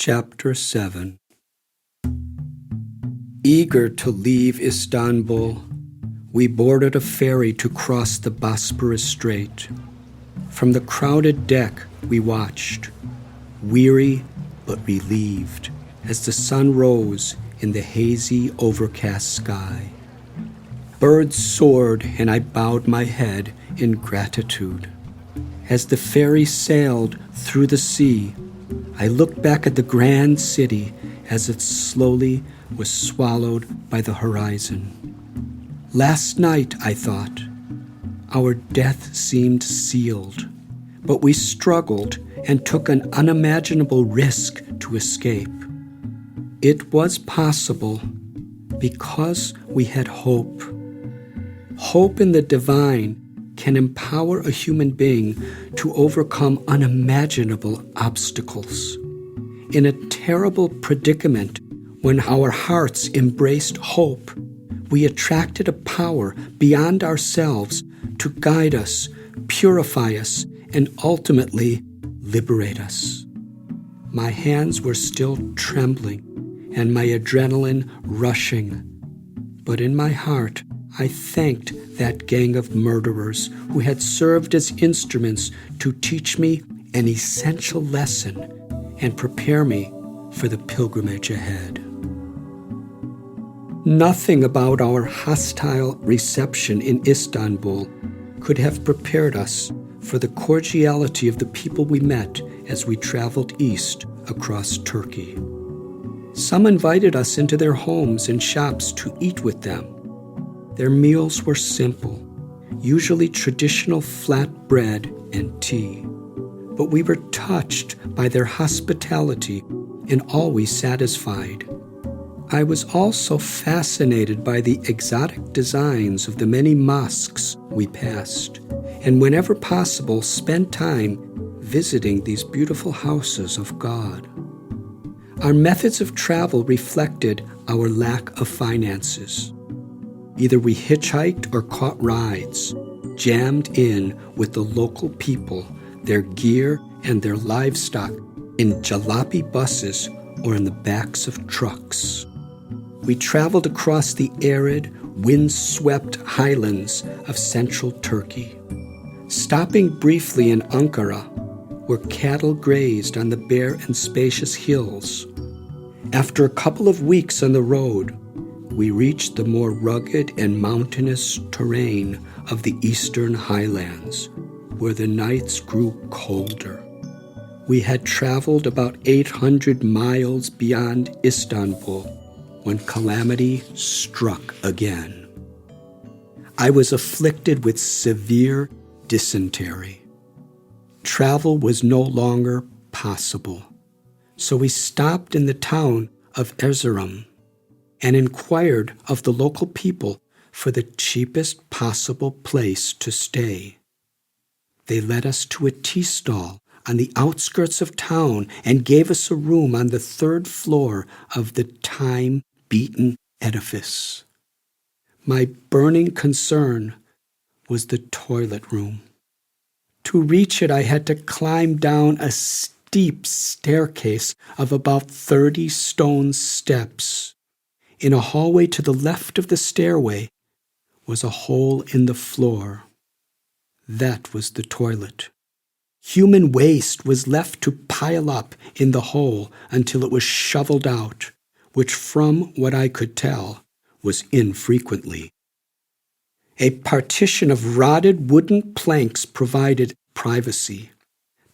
Chapter 7. Eager to leave Istanbul, we boarded a ferry to cross the Bosporus Strait. From the crowded deck we watched, weary but relieved, as the sun rose in the hazy, overcast sky. Birds soared, and I bowed my head in gratitude. As the ferry sailed through the sea, I looked back at the grand city as it slowly was swallowed by the horizon. Last night, I thought, our death seemed sealed, but we struggled and took an unimaginable risk to escape. It was possible because we had hope. Hope in the divine can empower a human being to overcome unimaginable obstacles. In a terrible predicament, when our hearts embraced hope, we attracted a power beyond ourselves to guide us, purify us, and ultimately liberate us. My hands were still trembling and my adrenaline rushing, but in my heart I thanked that gang of murderers who had served as instruments to teach me an essential lesson and prepare me for the pilgrimage ahead. Nothing about our hostile reception in Istanbul could have prepared us for the cordiality of the people we met as we traveled east across Turkey. Some invited us into their homes and shops to eat with them. Their meals were simple, usually traditional flat bread and tea, but we were touched by their hospitality and always satisfied. I was also fascinated by the exotic designs of the many mosques we passed, and whenever possible spent time visiting these beautiful houses of God. Our methods of travel reflected our lack of finances. Either we hitchhiked or caught rides, jammed in with the local people, their gear and their livestock in jalopy buses or in the backs of trucks. We traveled across the arid, wind-swept highlands of central Turkey, stopping briefly in Ankara, where cattle grazed on the bare and spacious hills. After a couple of weeks on the road, we reached the more rugged and mountainous terrain of the eastern highlands, where the nights grew colder. We had traveled about 800 miles beyond Istanbul when calamity struck again. I was afflicted with severe dysentery. Travel was no longer possible, so we stopped in the town of Erzurum and inquired of the local people for the cheapest possible place to stay. They led us to a tea stall on the outskirts of town and gave us a room on the third floor of the time-beaten edifice. My burning concern was the toilet room. To reach it, I had to climb down a steep staircase of about 30 stone steps. In a hallway to the left of the stairway was a hole in the floor. That was the toilet. Human waste was left to pile up in the hole until it was shoveled out, which from what I could tell was infrequently. A partition of rotted wooden planks provided privacy.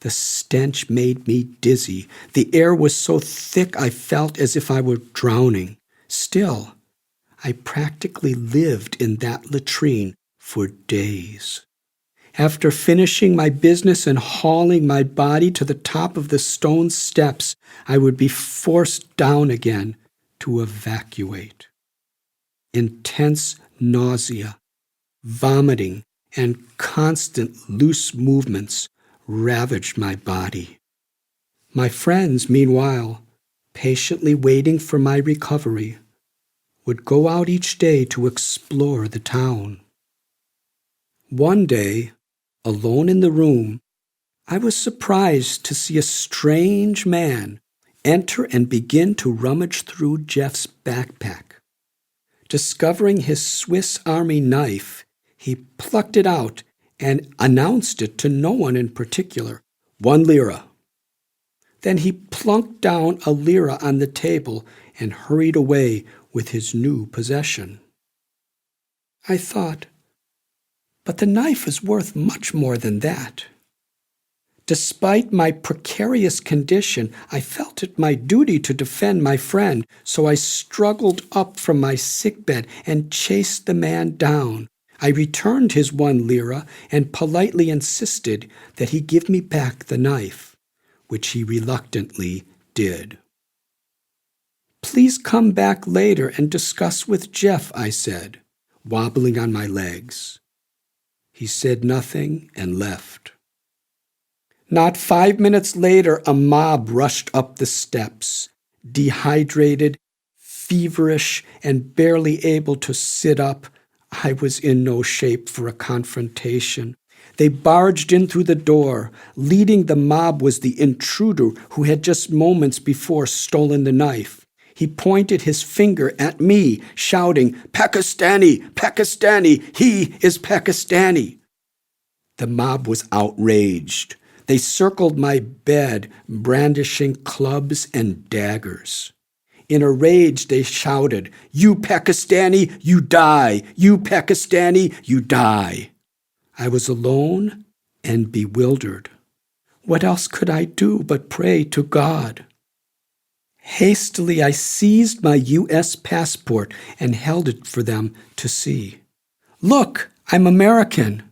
The stench made me dizzy. The air was so thick I felt as if I were drowning. Still, I practically lived in that latrine for days. After finishing my business and hauling my body to the top of the stone steps, I would be forced down again to evacuate. Intense nausea, vomiting, and constant loose movements ravaged my body. My friends, meanwhile, patiently waiting for my recovery, would go out each day to explore the town. One day, alone in the room, I was surprised to see a strange man enter and begin to rummage through Jeff's backpack. Discovering his Swiss Army knife, he plucked it out and announced it to no one in particular. 1 lira. Then he plunked down a lira on the table and hurried away with his new possession. I thought, but the knife is worth much more than that. Despite my precarious condition, I felt it my duty to defend my friend, so I struggled up from my sickbed and chased the man down. I returned his 1 lira and politely insisted that he give me back the knife, which he reluctantly did. Please come back later and discuss with Jeff, I said, wobbling on my legs. He said nothing and left. Not 5 minutes later, a mob rushed up the steps, dehydrated, feverish, and barely able to sit up. I was in no shape for a confrontation. They barged in through the door. Leading the mob was the intruder who had just moments before stolen the knife. He pointed his finger at me, shouting, "Pakistani! Pakistani! He is Pakistani!" The mob was outraged. They circled my bed, brandishing clubs and daggers. In a rage, they shouted, "You Pakistani, you die! You Pakistani, you die!" I was alone and bewildered. What else could I do but pray to God? Hastily, I seized my U.S. passport and held it for them to see. "Look, I'm American."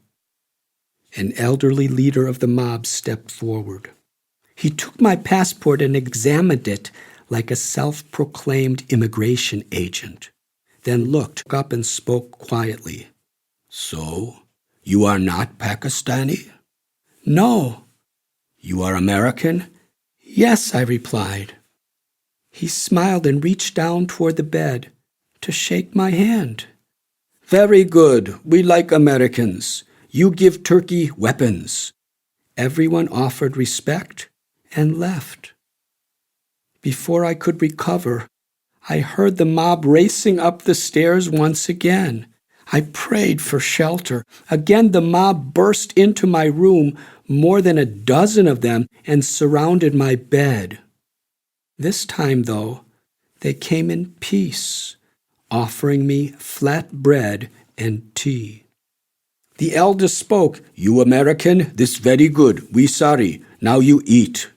An elderly leader of the mob stepped forward. He took my passport and examined it like a self-proclaimed immigration agent, then looked up and spoke quietly. "So, you are not Pakistani?" "No." "You are American?" "Yes," I replied. He smiled and reached down toward the bed to shake my hand. "Very good. We like Americans. You give Turkey weapons." Everyone offered respect and left. Before I could recover, I heard the mob racing up the stairs once again. I prayed for shelter. Again the mob burst into my room, more than a dozen of them, and surrounded my bed. This time, though, they came in peace, offering me flat bread and tea. The eldest spoke, "You American, this very good. We sorry. Now you eat."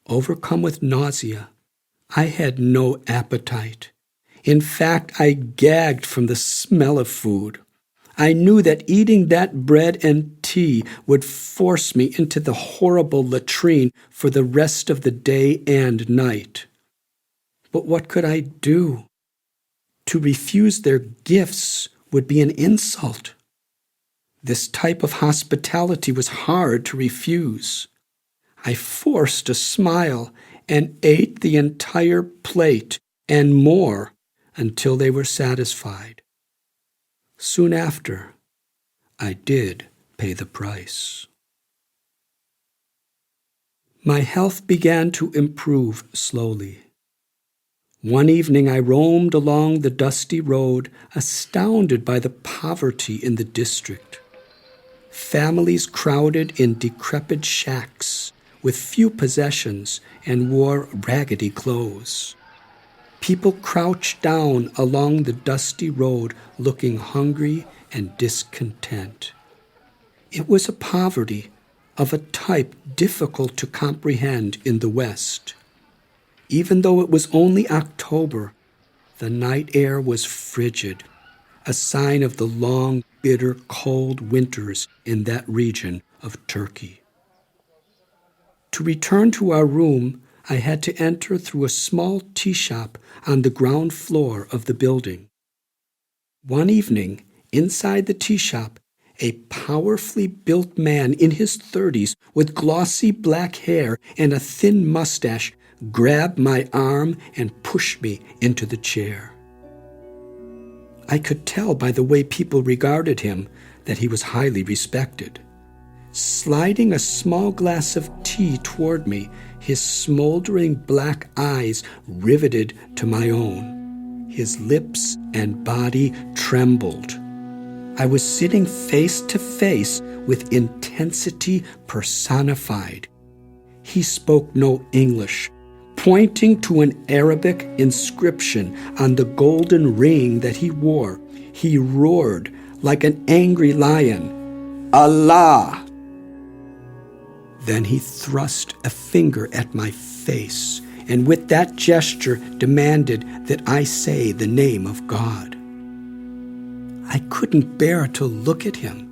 Overcome with nausea, I had no appetite. In fact, I gagged from the smell of food. I knew that eating that bread and tea would force me into the horrible latrine for the rest of the day and night. But what could I do? To refuse their gifts would be an insult. This type of hospitality was hard to refuse. I forced a smile and ate the entire plate and more until they were satisfied. Soon after, I did pay the price. My health began to improve slowly. One evening I roamed along the dusty road, astounded by the poverty in the district. Families crowded in decrepit shacks with few possessions and wore raggedy clothes. People crouched down along the dusty road looking hungry and discontent. It was a poverty of a type difficult to comprehend in the West. Even though it was only October, the night air was frigid, a sign of the long, bitter, cold winters in that region of Turkey. To return to our room, I had to enter through a small tea shop on the ground floor of the building. One evening, inside the tea shop, a powerfully built man in his 30s with glossy black hair and a thin mustache grabbed my arm and pushed me into the chair. I could tell by the way people regarded him that he was highly respected. sliding a small glass of tea toward me, his smoldering black eyes riveted to my own. His lips and body trembled. I was sitting face to face with intensity personified. He spoke no English. Pointing to an Arabic inscription on the golden ring that he wore, he roared like an angry lion, "Allah!" Then he thrust a finger at my face, and with that gesture demanded that I say the name of God. I couldn't bear to look at him.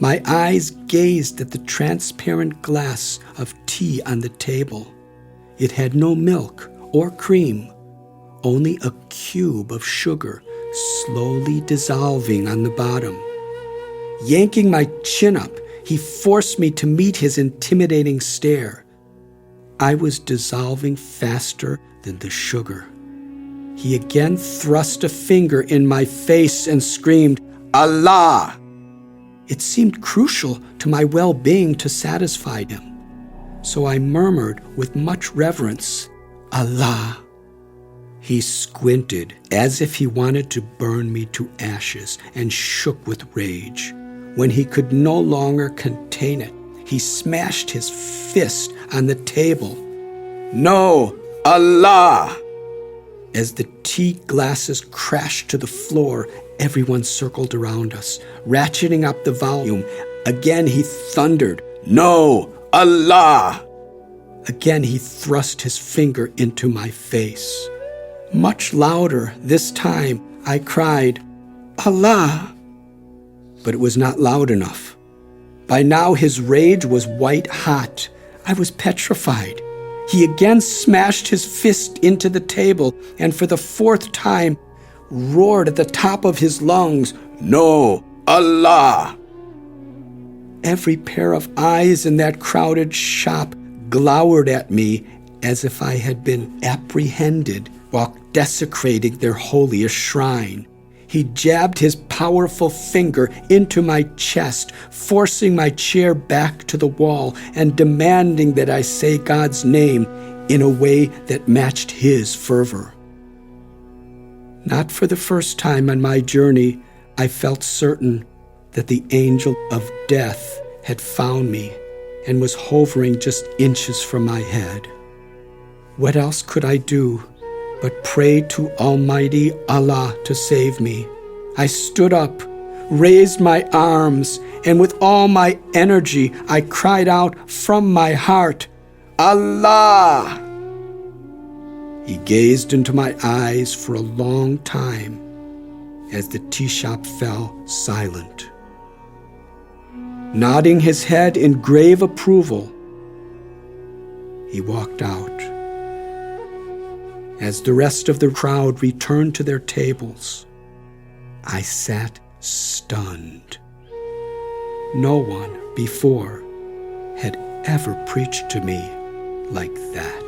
My eyes gazed at the transparent glass of tea on the table. It had no milk or cream, only a cube of sugar slowly dissolving on the bottom. Yanking my chin up, he forced me to meet his intimidating stare. I was dissolving faster than the sugar. He again thrust a finger in my face and screamed, "Allah!" It seemed crucial to my well-being to satisfy him. So I murmured with much reverence, "Allah." He squinted as if he wanted to burn me to ashes and shook with rage. When he could no longer contain it, he smashed his fist on the table. "No, Allah!" As the tea glasses crashed to the floor, everyone circled around us, ratcheting up the volume. Again he thundered, "No, Allah!" Again he thrust his finger into my face. Much louder this time, I cried, "Allah!" But it was not loud enough. By now his rage was white hot. I was petrified. He again smashed his fist into the table and for the fourth time roared at the top of his lungs, "No, Allah!" Every pair of eyes in that crowded shop glowered at me as if I had been apprehended while desecrating their holiest shrine. He jabbed his powerful finger into my chest, forcing my chair back to the wall and demanding that I say God's name in a way that matched his fervor. Not for the first time on my journey, I felt certain that the angel of death had found me and was hovering just inches from my head. What else could I do but pray to Almighty Allah to save me? I stood up, raised my arms, and with all my energy I cried out from my heart, "Allah!" He gazed into my eyes for a long time as the tea shop fell silent. Nodding his head in grave approval, he walked out. As the rest of the crowd returned to their tables, I sat stunned. No one before had ever preached to me like that.